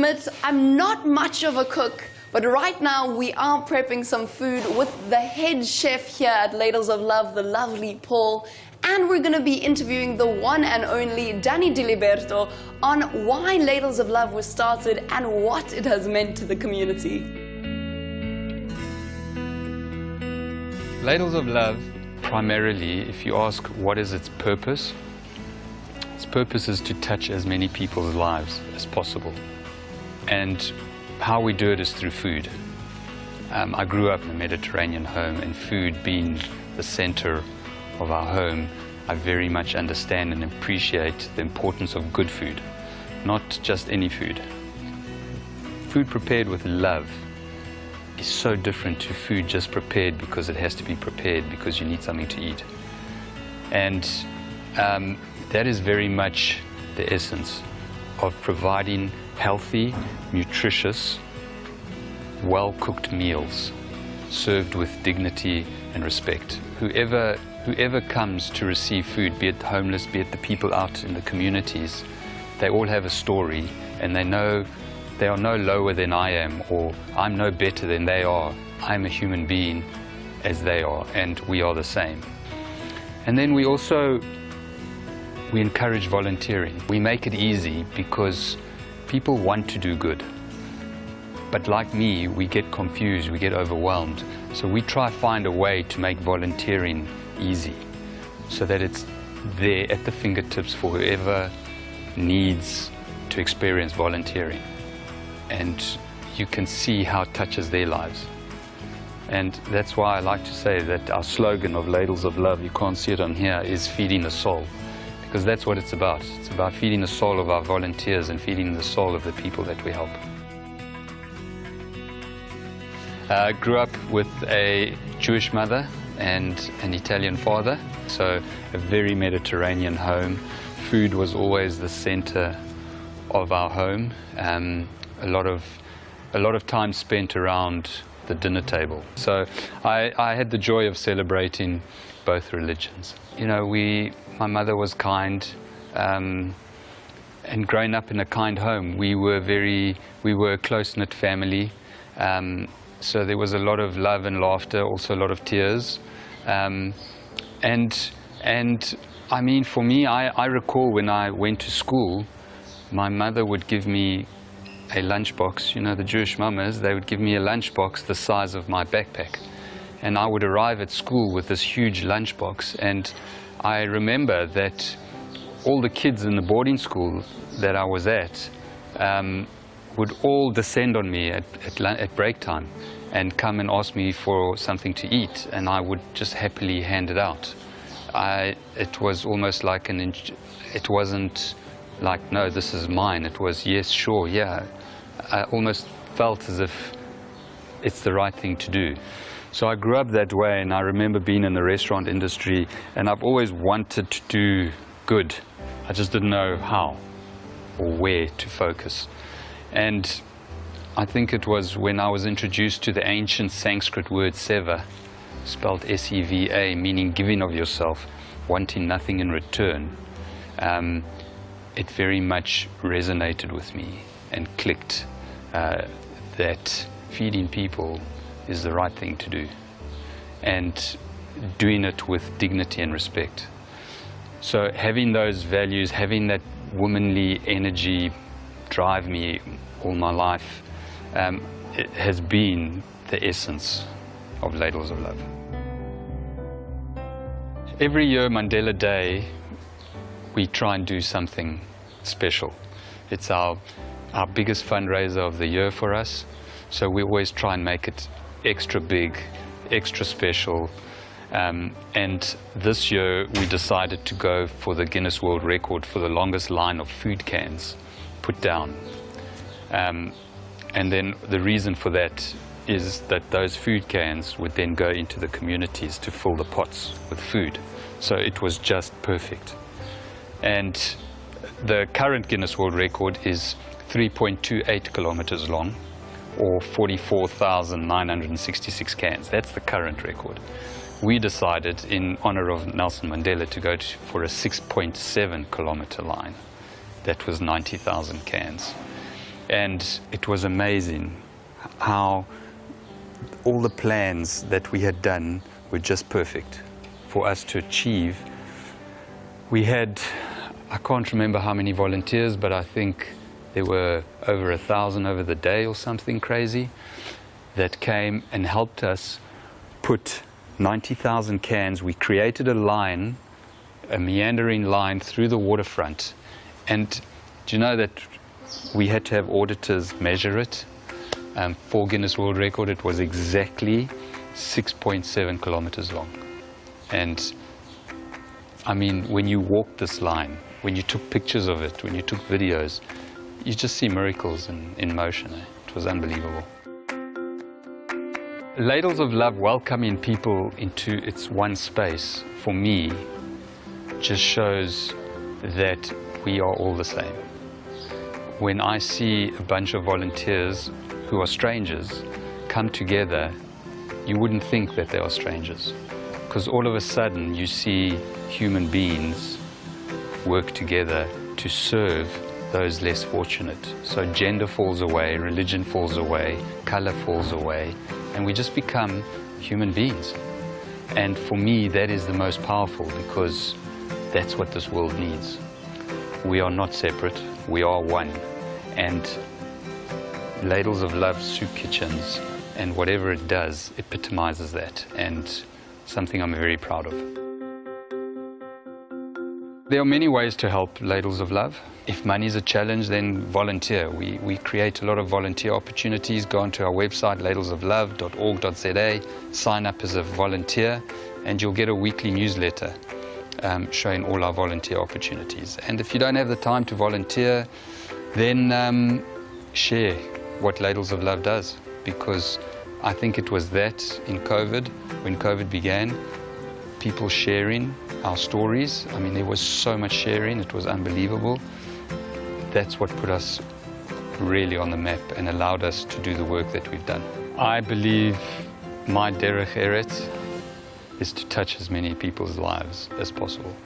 admit I'm not much of a cook, but right now we are prepping some food with the head chef here at Ladles of Love, the lovely Paul, and we're going to be interviewing the one and only Danny Diliberto on why Ladles of Love was started and what it has meant to the community. Ladles of Love, primarily, if you ask what is its purpose is to touch as many people's lives as possible. And how we do it is through food. I grew up in a Mediterranean home, and food being the center of our home, I very much understand and appreciate the importance of good food, not just any food. Food prepared with love is so different to food just prepared because it has to be prepared because you need something to eat. And that is very much the essence of providing healthy, nutritious, well-cooked meals served with dignity and respect. Whoever comes to receive food, be it the homeless, be it the people out in the communities, they all have a story, and they know they are no lower than I am, or I'm no better than they are. I'm a human being as they are, and we are the same. And then we encourage volunteering. We make it easy because people want to do good. But like me, we get confused, we get overwhelmed. So we try to find a way to make volunteering easy so that it's there at the fingertips for whoever needs to experience volunteering. And you can see how it touches their lives. And that's why I like to say that our slogan of Ladles of Love, you can't see it on here, is feeding the soul. Because that's what it's about. It's about feeding the soul of our volunteers and feeding the soul of the people that we help. I grew up with a Jewish mother and an Italian father, so a very Mediterranean home. Food was always the center of our home. A lot of time spent around the dinner table. So I had the joy of celebrating both religions. You know, my mother was kind, and growing up in a kind home, we were a close-knit family. So there was a lot of love and laughter, also a lot of tears. And I mean, for me, I recall when I went to school, my mother would give me a lunchbox. You know, the Jewish mamas, they would give me a lunchbox the size of my backpack. And I would arrive at school with this huge lunchbox. And I remember that all the kids in the boarding school that I was at would all descend on me at break time and come and ask me for something to eat, and I would just happily hand it out. It was almost like it wasn't like, no, this is mine. It was, yes, sure, yeah. I almost felt as if it's the right thing to do. So I grew up that way, and I remember being in the restaurant industry, and I've always wanted to do good. I just didn't know how or where to focus. And I think it was when I was introduced to the ancient Sanskrit word seva, spelled S-E-V-A, meaning giving of yourself, wanting nothing in return. It very much resonated with me and clicked that feeding people is the right thing to do, and doing it with dignity and respect. So having those values, having that womanly energy drive me all my life, it has been the essence of Ladles of Love. Every year, Mandela Day, we try and do something special. It's our biggest fundraiser of the year for us, so we always try and make it extra big, extra special. And this year we decided to go for the Guinness World Record for the longest line of food cans put down. And then the reason for that is that those food cans would then go into the communities to fill the pots with food. So it was just perfect. And the current Guinness World Record is 3.28 kilometers long, or 44,966 cans. That's the current record. We decided, in honor of Nelson Mandela, to go for a 6.7 kilometer line. That was 90,000 cans. And it was amazing how all the plans that we had done were just perfect for us to achieve. We had, I can't remember how many volunteers, but I think there were over 1,000 over the day or something crazy that came and helped us put 90,000 cans. We created a line, a meandering line through the waterfront. And do you know that we had to have auditors measure it? For Guinness World Record, it was exactly 6.7 kilometers long. And I mean, when you walked this line, when you took pictures of it, when you took videos, you just see miracles in motion. It was unbelievable. Ladles of Love welcoming people into its one space, for me, just shows that we are all the same. When I see a bunch of volunteers who are strangers come together, you wouldn't think that they are strangers, because all of a sudden you see human beings work together to serve those less fortunate. So gender falls away, religion falls away, color falls away, and we just become human beings. And for me, that is the most powerful, because that's what this world needs. We are not separate, we are one. And Ladles of Love soup kitchens and whatever it does epitomizes that, and something I'm very proud of. There are many ways to help Ladles of Love. If money is a challenge, then volunteer. We create a lot of volunteer opportunities. Go onto our website, ladlesoflove.org.za, sign up as a volunteer, and you'll get a weekly newsletter showing all our volunteer opportunities. And if you don't have the time to volunteer, then share what Ladles of Love does, because I think it was that in COVID, when COVID began, people sharing our stories. I mean, there was so much sharing, it was unbelievable. That's what put us really on the map and allowed us to do the work that we've done. I believe my DERECH ERETZ is to touch as many people's lives as possible.